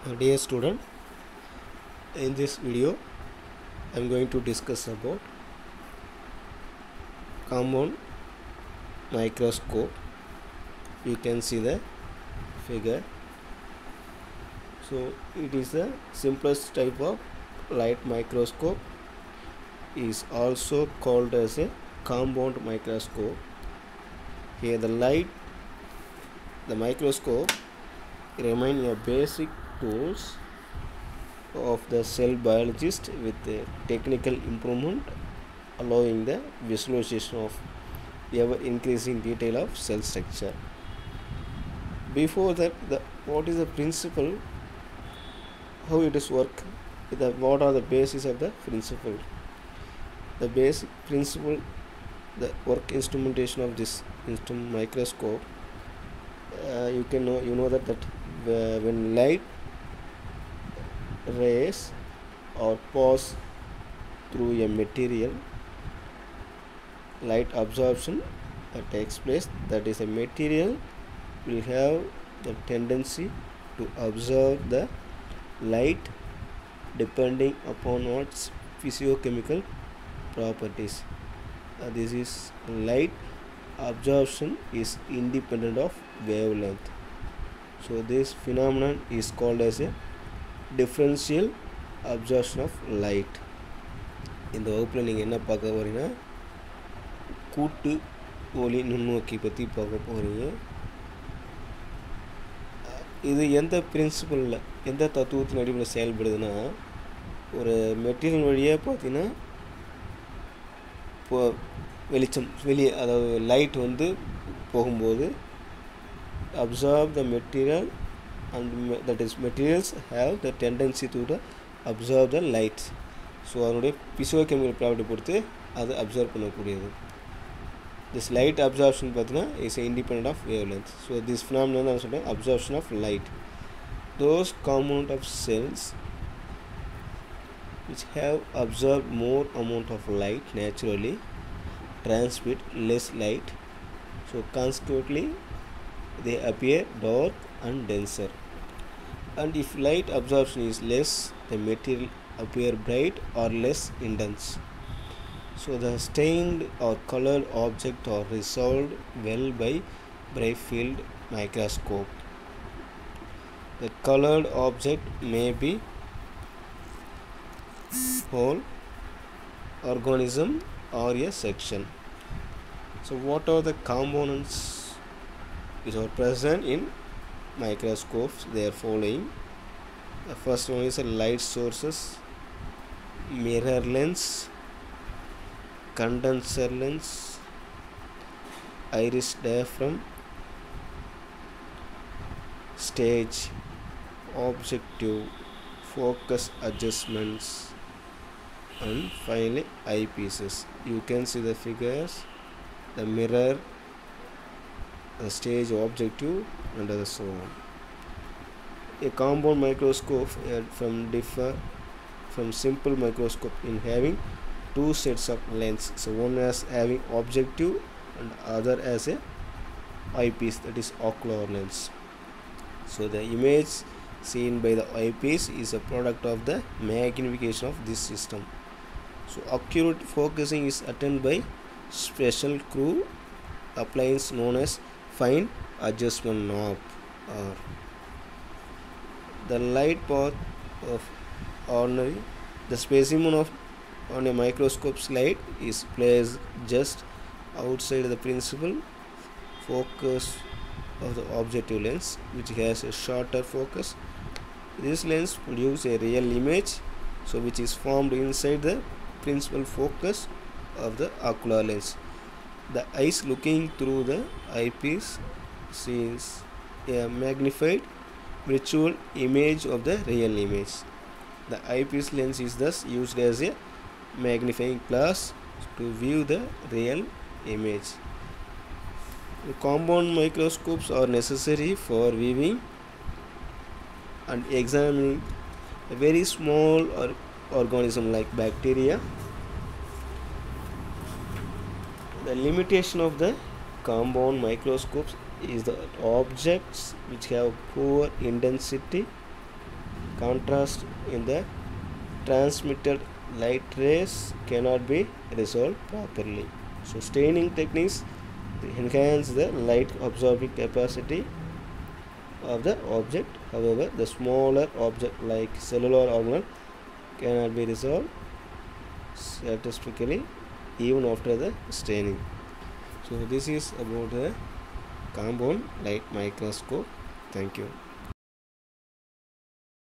Dear student, in this video I am going to discuss about compound microscope. You can see the figure. So it is the simplest type of light microscope, is also called as a compound microscope. Here the microscope remain a basic tools of the cell biologist with the technical improvement allowing the visualization of ever increasing detail of cell structure. Before that, what is the principle, how it is work, what are the basis of the principle. The basic principle, the work instrumentation of this instrument microscope, you know that when light rays or pass through a material, light absorption takes place. That is, a material will have the tendency to absorb the light depending upon its physiochemical properties. This is light absorption is independent of wavelength. So this phenomenon is called as a differential absorption of light. இந்த வகுப்பில் நீங்கள் என்ன பார்க்க போகிறீங்கன்னா கூட்டு ஒளி நுண்ணோக்கி பற்றி பார்க்க போகிறீங்க. இது எந்த பிரின்சிபலில், எந்த தத்துவத்தின் அடிப்படையில் செயல்படுதுன்னா, ஒரு மெட்டீரியல் வழியாக பார்த்தீங்கன்னா இப்போ வெளிச்சம் வெளியே, அதாவது லைட் வந்து போகும்போது absorb the material, and that is materials have the tendency to absorb the light. So அதனுடைய physiochemical property பொறுத்து அது அப்சர்வ் பண்ணக்கூடியது. this light absorption பார்த்தீங்கன்னா is independent of wavelength. so this phenomenon நான் சொல்கிறேன் absorption of light. those component of cells which have absorbed more amount of light naturally transmit less light, so consequently they appear dark and denser. And if light absorption is less, the material appear bright or less intense. So the stained or colored object are resolved well by bright field microscope. The colored object may be whole organism or a section. So what are the components which are present in microscopes? They are following. The first one is a light sources, mirror lens, condenser lens, iris diaphragm, stage, objective, focus adjustments, and finally eyepieces. You can see the figures, the mirror, the stage, objective, and so on. A compound microscope differ from simple microscope in having two sets of lens. So one as having objective and other as a eyepiece, that is ocular lens. So the image seen by the eyepiece is a product of the magnification of this system. So accurate focusing is attained by special screw appliance known as fine adjustment knob. Or the light path of ordinary, the specimen of on a microscope slide is placed just outside the principal focus of the objective lens, which has a shorter focus. This lens produces a real image, so which is formed inside the principal focus of the ocular lens. The eyes looking through the eyepiece sees a magnified virtual image of the real image. The eyepiece lens is thus used as a magnifying glass to view the real image. The compound microscopes are necessary for viewing and examining a very small organism like bacteria. The limitation of the compound microscopes is the objects which have poor intensity contrast in the transmitted light rays cannot be resolved properly. So staining techniques enhance the light absorbing capacity of the object. However, the smaller object like cellular organelle cannot be resolved satisfactorily even after the staining. So this is about the compound light microscope. Thank you.